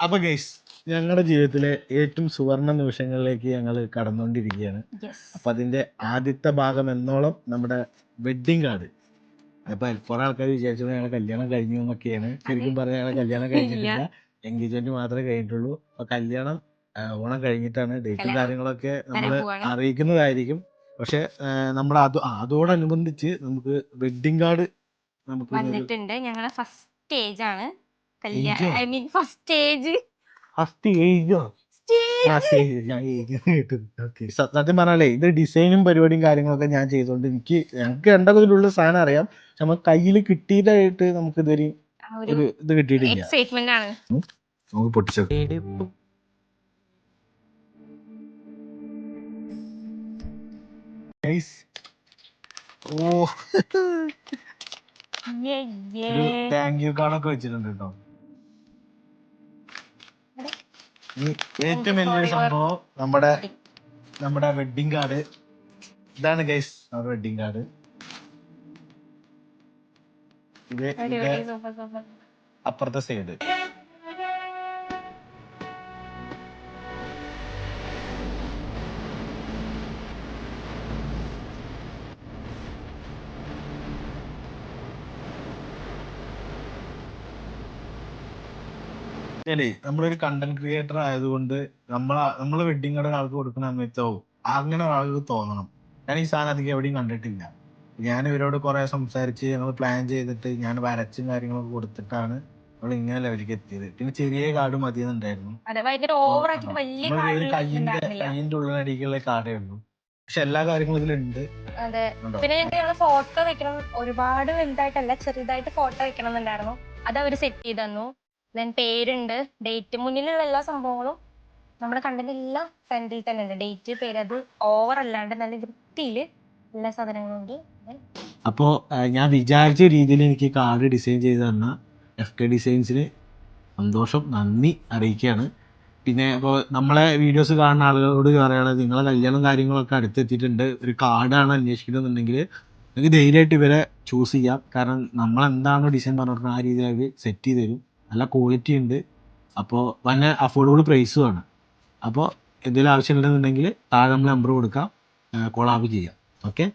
അപ്പൊ ഗൈസ്, ഞങ്ങളുടെ ജീവിതത്തിലെ ഏറ്റവും സുവർണ നിമിഷങ്ങളിലേക്ക് ഞങ്ങൾ കടന്നുകൊണ്ടിരിക്കുകയാണ്. അപ്പൊ അതിന്റെ ആദ്യത്തെ ഭാഗം എന്നോളം നമ്മുടെ വെഡ്ഡിങ് കാർഡ്. അപ്പൊ കുറെ ആൾക്കാർ വിചാരിച്ചത് ഞങ്ങളെ കല്യാണം കഴിഞ്ഞു എന്നൊക്കെയാണ്. ശരിക്കും പറഞ്ഞാൽ ഞങ്ങളെ കല്യാണം കഴിഞ്ഞിട്ടില്ല, എൻഗേജ്മെന്റ് മാത്രമേ കഴിഞ്ഞിട്ടുള്ളൂ. അപ്പൊ കല്യാണം ഓണം കഴിഞ്ഞിട്ടാണ്. ഡേറ്റും കാര്യങ്ങളൊക്കെ നമ്മൾ അറിയിക്കുന്നതായിരിക്കും. പക്ഷെ നമ്മൾ അതോടനുബന്ധിച്ച് നമുക്ക് വെഡ്ഡിങ് കാർഡ് നമുക്ക് വന്നിട്ടുണ്ട്. ഞങ്ങളെ ഫസ്റ്റ് സ്റ്റേജ് ആണ് ഐ മീൻ ഫസ്റ്റ് സ്റ്റേജ്. സത്യം പറഞ്ഞാലേ ഇത് ഡിസൈനും പരിപാടിയും കാര്യങ്ങളൊക്കെ ഞാൻ ചെയ്തോണ്ട് ഞങ്ങൾക്ക് രണ്ടതിലുള്ള സാധനം അറിയാം. പക്ഷെ നമുക്ക് കയ്യിൽ കിട്ടിയതായിട്ട് നമുക്ക് ഇതൊരു ഇത് കിട്ടിയിട്ടില്ല. എക്സൈറ്റ്മെന്റ് ആണ്. നമുക്ക് പൊട്ടിച്ചോ. താങ്ക് യു കാർഡൊക്കെ വെച്ചിട്ടുണ്ട് കേട്ടോ. ഏറ്റവും വലിയൊരു സംഭവം നമ്മുടെ വെഡ്ഡിങ് കാർഡ്. ഇതാണ് ഗൈസ് നമ്മുടെ വെഡ്ഡിങ് കാർഡ്. ഇത് അപ്പുറത്തെ സൈഡ്. നമ്മളൊരു കണ്ടന്റ് ക്രിയേറ്റർ ആയതുകൊണ്ട് നമ്മള് വെഡ്ഡിങ് കാർഡ് ആൾക്ക് കൊടുക്കുന്ന സമയത്തോ അങ്ങനെ ആൾക്ക് തോന്നണം. ഞാൻ ഈ സാധനം അധികം എവിടെയും കണ്ടിട്ടില്ല. ഞാൻ ഇവരോട് കുറെ സംസാരിച്ച് ഞങ്ങൾ പ്ലാൻ ചെയ്തിട്ട് ഞാൻ വരച്ചും കാര്യങ്ങളൊക്കെ കൊടുത്തിട്ടാണ് നമ്മൾ ഇങ്ങനെ ലെവലിലേക്ക് എത്തിയത്. പിന്നെ ചെറിയ കാർഡ് മതിയെന്നുണ്ടായിരുന്നു. കയ്യിന്റെ ഉള്ളിലടിക്കുള്ള കാർഡേ ഉള്ളൂ. പക്ഷെ എല്ലാ കാര്യങ്ങളും ഇതിലുണ്ട്. അതെ. പിന്നെ ഞങ്ങൾ ഫോട്ടോ വെക്കണം, ഒരുപാട് വലുതായിട്ടല്ല, ചെറുതായിട്ട് ഫോട്ടോ വെക്കണം എന്നുണ്ടായിരുന്നു. അത് അവര് സെറ്റ് ചെയ്ത് തന്നു. ദെൻ പേരുണ്ട്, ഡേറ്റ്, മുന്നിലുള്ള എല്ലാ സംഭവങ്ങളും നമ്മുടെ കണ്ടന്റ് എല്ലാം ഫ്രണ്ടിൽ തന്നെ ഉണ്ട്. ഡേറ്റ്, പേര്, അത് ഓവർ അല്ലാണ്ട് നല്ല വൃത്തിയില് എല്ലാ സാധനങ്ങളും ഉണ്ട്. അപ്പോൾ ഞാൻ വിചാരിച്ച രീതിയിൽ എനിക്ക് കാർഡ് ഡിസൈൻ ചെയ്ത് തന്ന FK ഡിസൈൻസിന് സന്തോഷം, നന്ദി അറിയിക്കുകയാണ്. പിന്നെ ഇപ്പോൾ നമ്മളെ വീഡിയോസ് കാണുന്ന ആളുകളോട് പറയുകയാണെങ്കിൽ നിങ്ങളെ കല്യാണം കാര്യങ്ങളൊക്കെ അടുത്തെത്തിയിട്ടുണ്ട്, ഒരു കാർഡാണ് അന്വേഷിക്കുന്നുണ്ടെങ്കിൽ നിങ്ങൾക്ക് ധൈര്യമായിട്ട് ഇവരെ ചൂസ് ചെയ്യാം. കാരണം നമ്മളെന്താണോ ഡിസൈൻ പറഞ്ഞിട്ട് ആ രീതിയിൽ അവർ സെറ്റ് ചെയ്ത് തരും. നല്ല ക്വാളിറ്റി ഉണ്ട്. അപ്പോൾ നല്ല അഫോർഡബിൾ പ്രൈസുമാണ്. അപ്പോൾ എന്തെങ്കിലും ആവശ്യമുണ്ടെന്നുണ്ടെങ്കിൽ താഴെ നമ്മൾ നമ്പർ കൊടുക്കാം, കൊളാബ് ചെയ്യാം. ഓക്കെ.